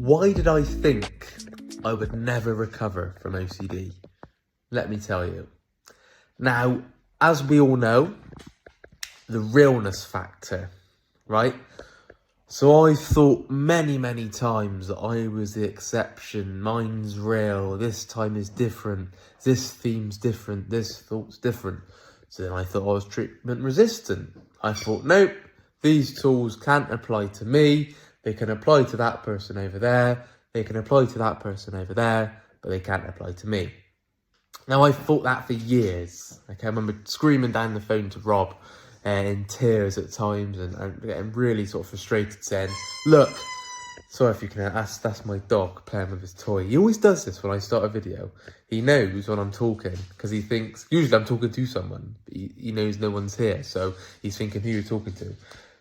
Why did I think I would never recover from OCD? Let me tell you. Now, as we all know, the realness factor, right? So I thought many times that I was the exception. Mine's real. This time is different. This theme's different. This thought's different. So then I thought I was treatment resistant. I thought, nope, these tools can't apply to me. They can apply to that person over there. They can apply to that person over there, but they can't apply to me. Now, I thought that for years. Okay, I remember screaming down the phone to Rob in tears at times and getting really sort of frustrated, saying, look, sorry if you can, that's my dog playing with his toy. He always does this when I start a video. He knows when I'm talking because he thinks, usually I'm talking to someone, but he knows no one's here. So he's thinking who you're talking to.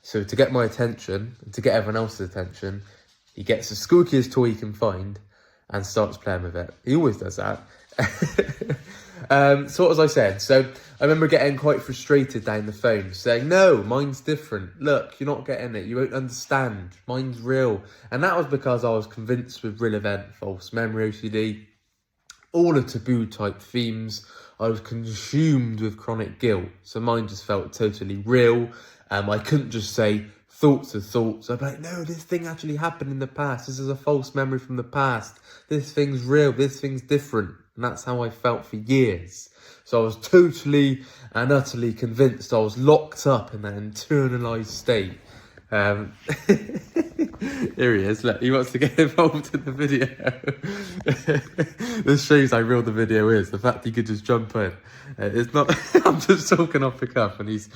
So to get my attention, and to get everyone else's attention, he gets the squeakiest toy he can find and starts playing with it. He always does that. So what was I saying? So I remember getting quite frustrated down the phone, saying, no, mine's different. Look, you're not getting it. You won't understand. Mine's real. And that was because I was convinced with real event, false memory, OCD, all the taboo type themes. I was consumed with chronic guilt. So mine just felt totally real. I couldn't just say thoughts are thoughts. I'd be like, no, this thing actually happened in the past. This is a false memory from the past. This thing's real. This thing's different. And that's how I felt for years. So I was totally and utterly convinced I was locked up in that internalized state. Here he is. Look, he wants to get involved in the video. This shows how real the video is. The fact he could just jump in. It's not. I'm just talking off the cuff, and he's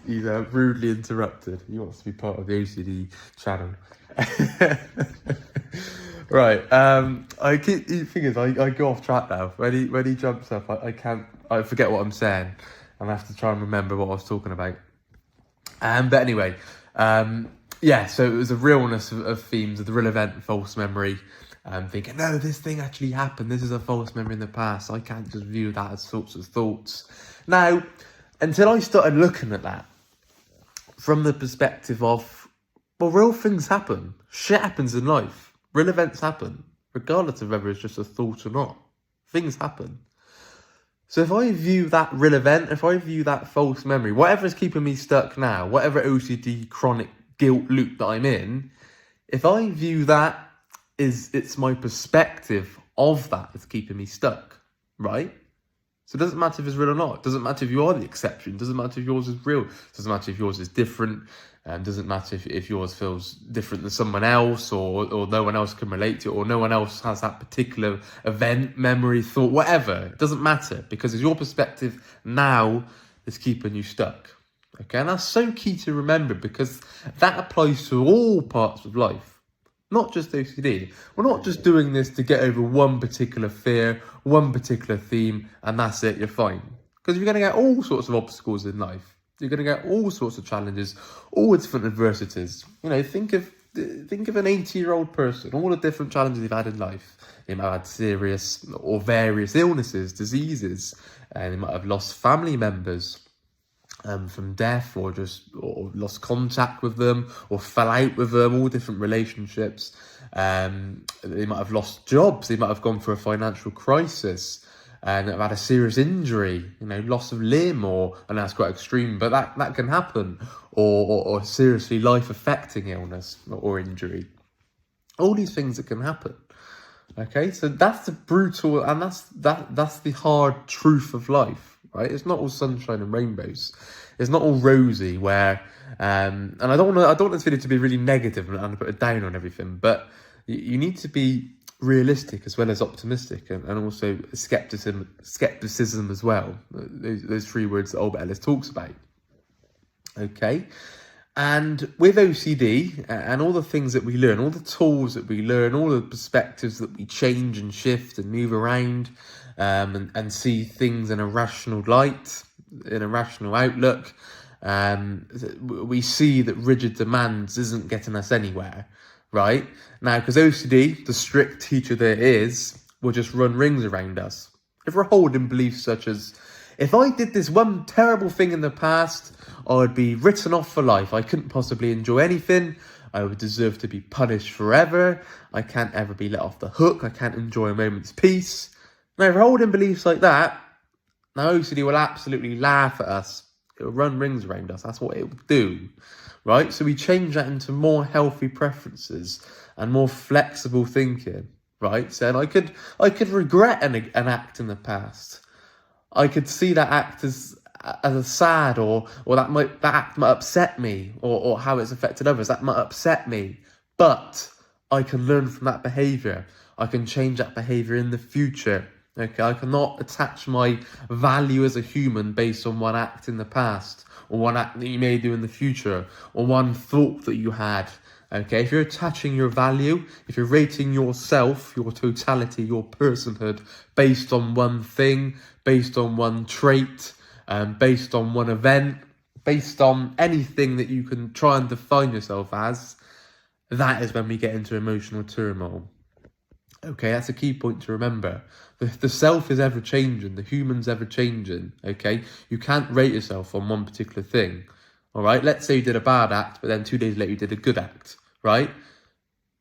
rudely interrupted. He wants to be part of the OCD channel. Right. I keep. The thing is, I go off track now. When he jumps up, I can't. I forget what I'm saying, and I have to try and remember what I was talking about. But anyway. Yeah, so it was a realness of themes of the real event, false memory. Thinking, no, this thing actually happened. This is a false memory in the past. I can't just view that as sorts of thoughts. Now, until I started looking at that from the perspective of, well, real things happen. Shit happens in life. Real events happen, regardless of whether it's just a thought or not. Things happen. So if I view that real event, if I view that false memory, whatever's keeping me stuck now, whatever OCD chronic guilt loop that I'm in, if I view that it's my perspective of that that's keeping me stuck, right? So it doesn't matter if it's real or not. It doesn't matter if you are the exception. It doesn't matter if yours is real. It doesn't matter if yours is different. It doesn't matter if yours feels different than someone else or no one else can relate to it or no one else has that particular event, memory, thought, whatever. It doesn't matter because it's your perspective now that's keeping you stuck. Okay, and that's so key to remember because that applies to all parts of life, not just OCD. We're not just doing this to get over one particular fear, one particular theme, and that's it, you're fine. Because you're going to get all sorts of obstacles in life. You're going to get all sorts of challenges, all different adversities. You know, think of an 80-year-old person, all the different challenges they've had in life. They might have had serious or various illnesses, diseases, and they might have lost family members from death or lost contact with them or fell out with them, all different relationships. They might have lost jobs. They might have gone through a financial crisis and have had a serious injury, loss of limb and that's quite extreme, but that can happen, or seriously life-affecting illness or injury. All these things that can happen. Okay, so that's the brutal, and that's the hard truth of life, right? It's not all sunshine and rainbows. It's not all rosy. And I don't want this video to be really negative and put it down on everything, but you need to be realistic as well as optimistic, and also skepticism as well. Those three words that Albert Ellis talks about. Okay. And with OCD and all the things that we learn, all the tools that we learn, all the perspectives that we change and shift and move around, and see things in a rational light, in a rational outlook, we see that rigid demands isn't getting us anywhere, right? Now, because OCD, the strict teacher there is, will just run rings around us. If we're holding beliefs such as, if I did this one terrible thing in the past, I would be written off for life. I couldn't possibly enjoy anything. I would deserve to be punished forever. I can't ever be let off the hook. I can't enjoy a moment's peace. Now, if we're holding beliefs like that, now OCD will absolutely laugh at us. It will run rings around us. That's what it will do, right? So we change that into more healthy preferences and more flexible thinking, right? So I could regret an act in the past. I could see that act as a sad, or that act might upset me, or how it's affected others. That might upset me, but I can learn from that behaviour. I can change that behaviour in the future. Okay, I cannot attach my value as a human based on one act in the past, or one act that you may do in the future, or one thought that you had. Okay, if you're attaching your value, if you're rating yourself, your totality, your personhood, based on one thing, based on one trait, based on one event, based on anything that you can try and define yourself as, that is when we get into emotional turmoil. Okay, that's a key point to remember. The self is ever changing, the human's ever changing, okay? You can't rate yourself on one particular thing, all right? Let's say you did a bad act, but then 2 days later you did a good act, right?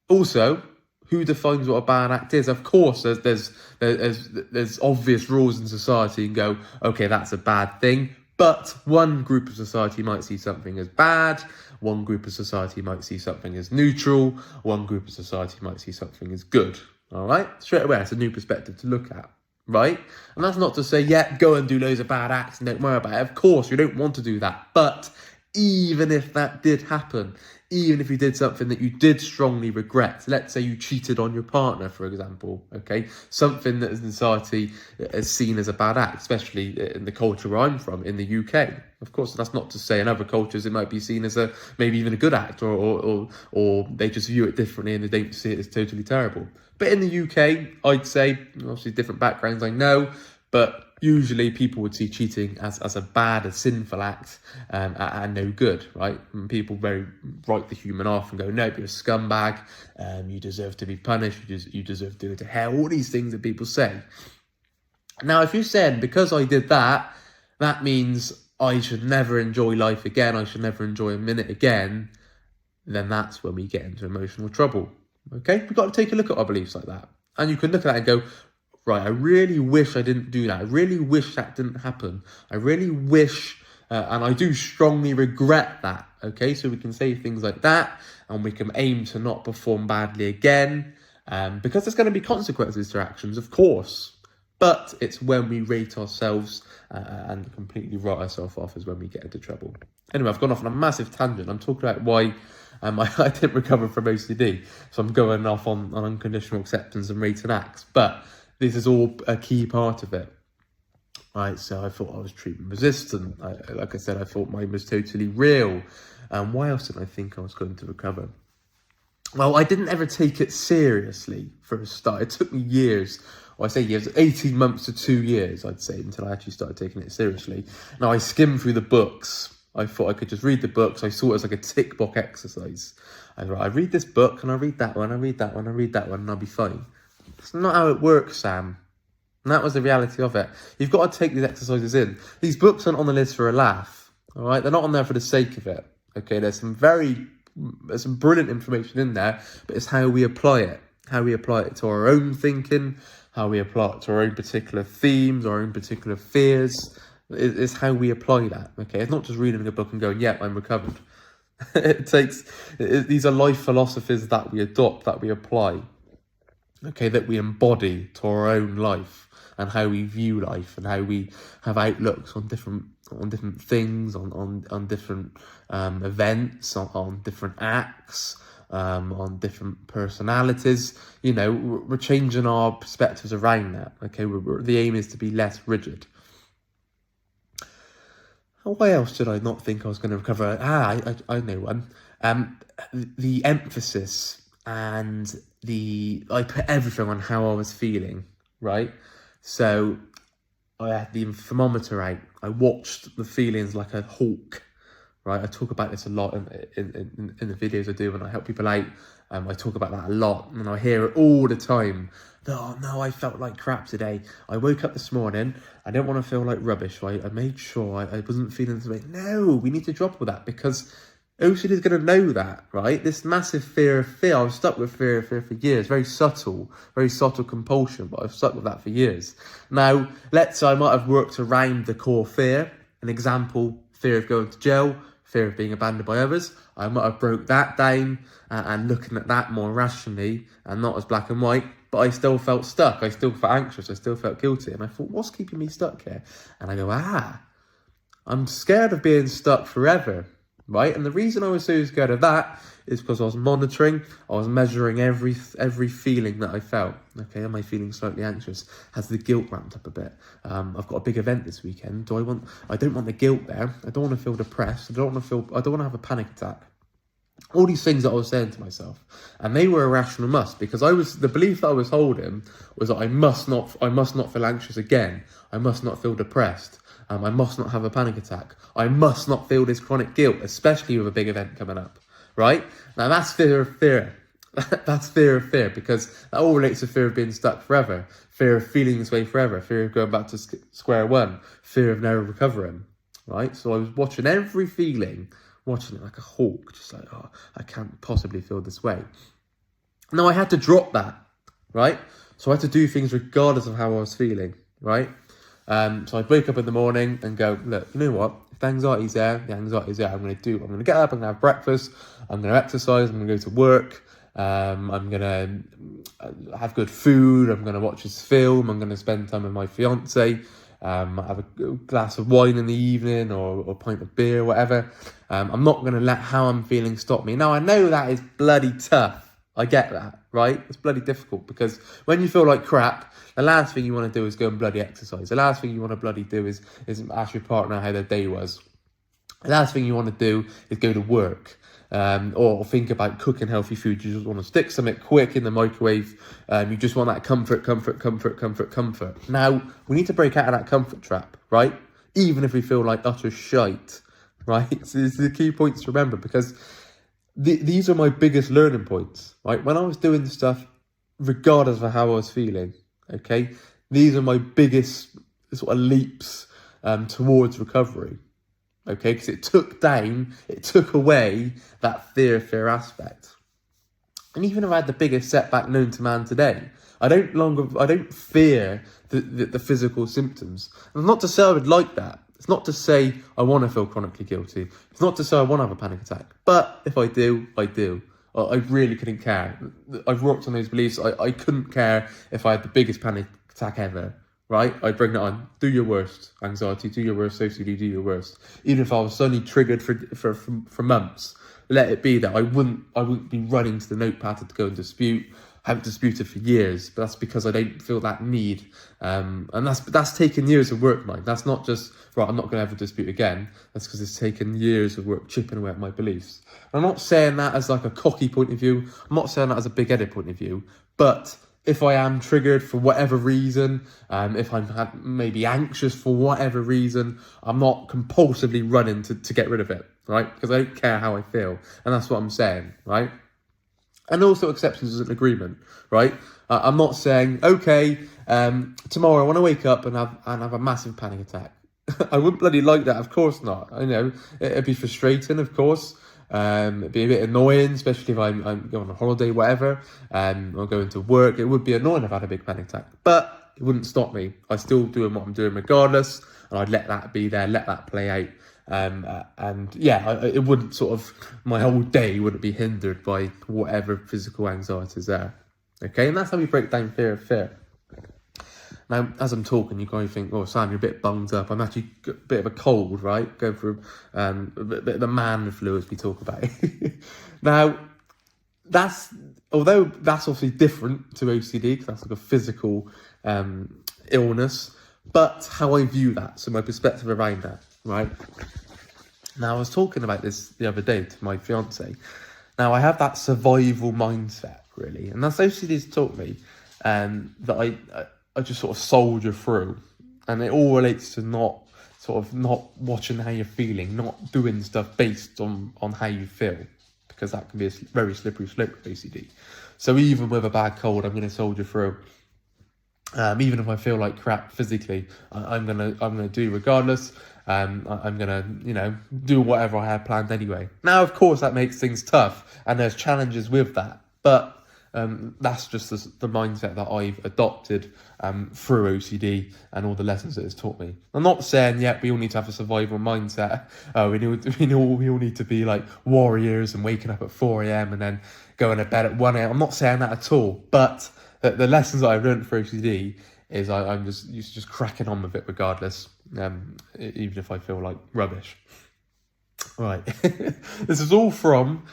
Also, who defines what a bad act is? Of course, there's obvious rules in society and go, okay, that's a bad thing. But one group of society might see something as bad. One group of society might see something as neutral. One group of society might see something as good. All right? Straight away, it's a new perspective to look at, right? And that's not to say, yeah, go and do loads of bad acts and don't worry about it. Of course, you don't want to do that. But even if that did happen, even if you did something that you did strongly regret, let's say you cheated on your partner, for example, okay? Something that in society is seen as a bad act, especially in the culture where I'm from, in the UK. Of course, that's not to say in other cultures it might be seen as maybe even a good act, or they just view it differently and they don't see it as totally terrible. But in the UK, I'd say, obviously different backgrounds, I know, but usually people would see cheating as a bad, a sinful act, and no good, right? And people very write the human off and go, no, you're a scumbag, you deserve to be punished, you deserve to go to hell, all these things that people say. Now, if you said, because I did that, that means I should never enjoy life again, I should never enjoy a minute again, then that's when we get into emotional trouble, okay? We've got to take a look at our beliefs like that. And you can look at that and go, right, I really wish I didn't do that. I really wish that didn't happen. I really wish, and I do strongly regret that, okay? So we can say things like that, and we can aim to not perform badly again, because there's going to be consequences to actions, of course. But it's when we rate ourselves and completely write ourselves off is when we get into trouble. Anyway, I've gone off on a massive tangent. I'm talking about why I didn't recover from OCD. So I'm going off on unconditional acceptance and rating acts. But this is all a key part of it. Right, so I thought I was treatment resistant. Like I said, I thought mine was totally real. Why else did I think I was going to recover? Well, I didn't ever take it seriously for a start. It took me years. Well, I say years, 18 months to 2 years, I'd say, until I actually started taking it seriously. Now, I skimmed through the books. I thought I could just read the books. I saw it as like a tick box exercise. I read this book, and I read that one, I read that one, I read that one, and I'll be fine. It's not how it works, Sam. And that was the reality of it. You've got to take these exercises in. These books aren't on the list for a laugh, all right? They're not on there for the sake of it, okay? There's some brilliant information in there, but it's how we apply it to our own thinking, how we apply it to our own particular themes, our own particular fears. It's how we apply that, okay? It's not just reading a book and going, yeah, I'm recovered. These are life philosophies that we adopt, that we apply, okay, that we embody to our own life and how we view life and how we have outlooks on different things, on different events, on different acts, on different personalities. You know, we're changing our perspectives around that, okay? The aim is to be less rigid. Why else did I not think I was going to recover? I know one. The emphasis and I put everything on how I was feeling, right? So I had the thermometer out. I watched the feelings like a hawk, right? I talk about this a lot in the videos I do when I help people out. I talk about that a lot, and I hear it all the time. Oh no, I felt like crap today. I woke up this morning, I didn't want to feel like rubbish, right? I made sure I wasn't feeling this way. No, we need to drop all that, because OCD is going to know that, right? This massive fear of fear. I was stuck with fear of fear for years. Very subtle compulsion, but I've stuck with that for years. Now, let's say I might have worked around the core fear. An example, fear of going to jail, fear of being abandoned by others. I might have broke that down and looking at that more rationally and not as black and white, but I still felt stuck. I still felt anxious. I still felt guilty. And I thought, what's keeping me stuck here? And I go, I'm scared of being stuck forever. Right, and the reason I was so scared of that is because I was monitoring, I was measuring every feeling that I felt. Okay, am I feeling slightly anxious? Has the guilt ramped up a bit? I've got a big event this weekend. I don't want the guilt there. I don't want to feel depressed. I don't want to have a panic attack. All these things that I was saying to myself, and they were a rational must, because the belief that I was holding was that I must not feel anxious again. I must not feel depressed. I must not have a panic attack. I must not feel this chronic guilt, especially with a big event coming up, right? Now that's fear of fear. That's fear of fear, because that all relates to fear of being stuck forever, fear of feeling this way forever, fear of going back to square one, fear of never recovering, right? So I was watching every feeling, watching it like a hawk, just like, oh, I can't possibly feel this way. Now I had to drop that, right? So I had to do things regardless of how I was feeling, right? So I'd wake up in the morning and go, look, you know what? If the anxiety's there, I'm going to get up, I'm going to have breakfast, I'm going to exercise, I'm going to go to work, I'm going to have good food, I'm going to watch this film, I'm going to spend time with my fiance, have a glass of wine in the evening or a pint of beer, whatever. I'm not going to let how I'm feeling stop me. Now, I know that is bloody tough. I get that, right? It's bloody difficult, because when you feel like crap, the last thing you want to do is go and bloody exercise. The last thing you want to bloody do is ask your partner how their day was. The last thing you want to do is go to work or think about cooking healthy food. You just want to stick something quick in the microwave. You just want that comfort. Now, we need to break out of that comfort trap, right? Even if we feel like utter shite, right? So this is the key points to remember, because these are my biggest learning points, right? When I was doing the stuff, regardless of how I was feeling, okay, these are my biggest sort of leaps towards recovery, okay, because it took away that fear aspect. And even if I had the biggest setback known to man today, I don't fear the physical symptoms. And not to say I would like that. It's not to say I want to feel chronically guilty. It's not to say I want to have a panic attack. But if I do, I do. I really couldn't care. I've worked on those beliefs. I couldn't care if I had the biggest panic attack ever, right? I'd bring that on. Do your worst, anxiety. Do your worst, OCD. Do your worst. Even if I was suddenly triggered for months, let it be that I wouldn't be running to the notepad to go and dispute. I haven't disputed for years, but that's because I don't feel that need. And that's taken years of work, mine. That's not just, right, I'm not going to ever dispute again. That's because it's taken years of work chipping away at my beliefs. I'm not saying that as like a cocky point of view. I'm not saying that as a big-headed point of view. But if I am triggered for whatever reason, if I'm maybe anxious for whatever reason, I'm not compulsively running to get rid of it, right? Because I don't care how I feel. And that's what I'm saying, right? And also acceptance is an agreement, right? I'm not saying, okay, tomorrow I want to wake up and have a massive panic attack. I wouldn't bloody like that, of course not. I know, it'd be frustrating, of course. It'd be a bit annoying, especially if I'm going on a holiday, whatever, or going to work. It would be annoying if I had a big panic attack, but it wouldn't stop me. I'm still doing what I'm doing regardless, and I'd let that be there, let that play out. And yeah, it wouldn't my whole day wouldn't be hindered by whatever physical anxiety is there. Okay, and that's how we break down fear of fear. Now, as I'm talking, you guys think, oh, Sam, you're a bit bunged up. I'm actually a bit of a cold, right? Going through a bit of the man flu, as we talk about. Now, although that's obviously different to OCD, because that's like a physical illness, but how I view that, so my perspective around that, right? Now, I was talking about this the other day to my fiance. Now, I have that survival mindset, really, and that's OCD's taught me that I just sort of soldier through, and it all relates to not watching how you're feeling, not doing stuff based on how you feel, because that can be a very slippery slope with OCD. So even with a bad cold, I'm going to soldier through. Even if I feel like crap physically, I'm gonna do regardless. I'm gonna, you know, do whatever I had planned anyway. Now, of course, that makes things tough, and there's challenges with that, but that's just the mindset that I've adopted through OCD and all the lessons that it's taught me. I'm not saying yet we all need to have a survival mindset. We all need to be like warriors and waking up at 4 a.m. and then going to bed at 1 a.m. I'm not saying that at all, but the lessons that I've learned for OCD is I'm just cracking on with it regardless, even if I feel like rubbish. Right, this is all from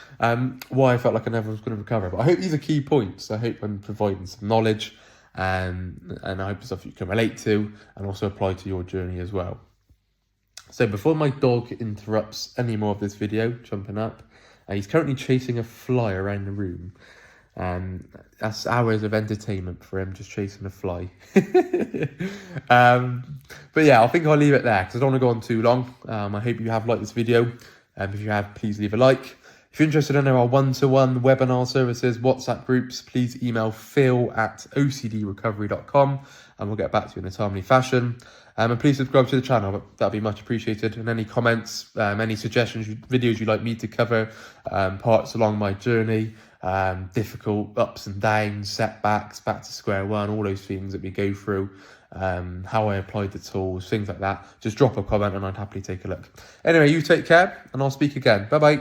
why I felt like I never was going to recover. But I hope these are key points. I hope I'm providing some knowledge, and I hope it's stuff you can relate to and also apply to your journey as well. So before my dog interrupts any more of this video, jumping up, he's currently chasing a fly around the room. That's hours of entertainment for him, just chasing a fly. But yeah, I think I'll leave it there because I don't want to go on too long. I hope you have liked this video. If you have, please leave a like. If you're interested in our one-to-one webinar services, WhatsApp groups, please email phil@ocdrecovery.com and we'll get back to you in a timely fashion. And please subscribe to the channel, that'd be much appreciated. And any comments, any suggestions, videos you'd like me to cover, parts along my journey, difficult ups and downs, setbacks, back to square one, all those things that we go through, how I applied the tools, things like that, just drop a comment and I'd happily take a look. Anyway, you take care and I'll speak again. Bye bye.